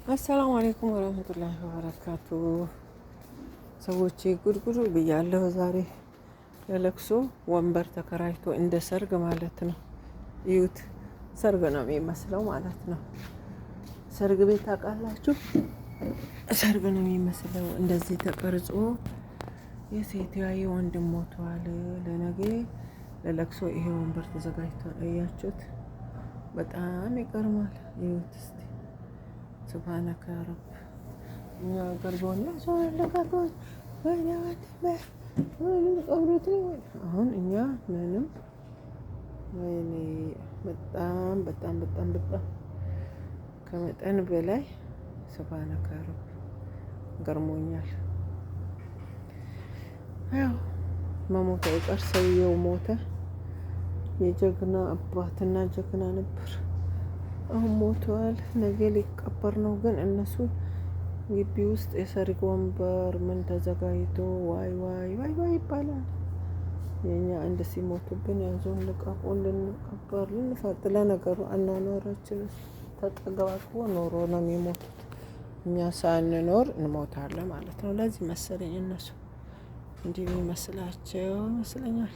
አሰላሙ አለይኩም ወራህመቱላሂ ወበረካቱ። ሰዎች ጉድጉዱ ብያለሁ። ዛሬ ለለቅሶ ወንበር ተከራይቶ እንደ ሰርግ ማለት ነው። እዩት፣ ሰርግ ነው የሚመስለው ማለት ነው። ሰርግ ቤት ታውቃላችሁ? ሰርግ ነው የሚመስለው። እንደዚህ ተቀርጾ የሴትዋ የወንድም ሞቷል፣ ለነገ ለለቅሶ ይሄ ወንበር ተዘጋጅቷል። እያችሁት በጣም ይቀርማል። እዩት እስቲ ሱብሃነከ ያ ረብ። እኛ ሀገር ቢሆን ሰው ያለቃቀት ቀብሮት ነው። አሁን እኛ ምንም ወይኔ በጣም በጣም በጣም በጣም ከመጠን በላይ ሱብሃነከ ያ ረብ ገርሞኛል። ያው መሞት አይቀር ሰውየው ሞተ። የጀግና አባትና ጀግና ነበር። አሁን ሞተዋል። ነገ ሊቀበር ነው። ግን እነሱ ግቢ ውስጥ የሰርግ ወንበር ምን ተዘጋጅቶ ዋይ ዋይ ዋይ ዋይ ይባላል። የኛ አንድ ሲሞቱብን ያዞን ልቀቁን፣ ልንቀበር ልንፈጥ። ለነገሩ አኗኗራችን ተጠጋግቦ ኖሮ ነው የሚሞቱት። እኛ ሳንኖር እንሞታለን ማለት ነው። ለዚህ መሰለኝ እነሱ እንዲህ የሚመስላቸው ይመስለኛል።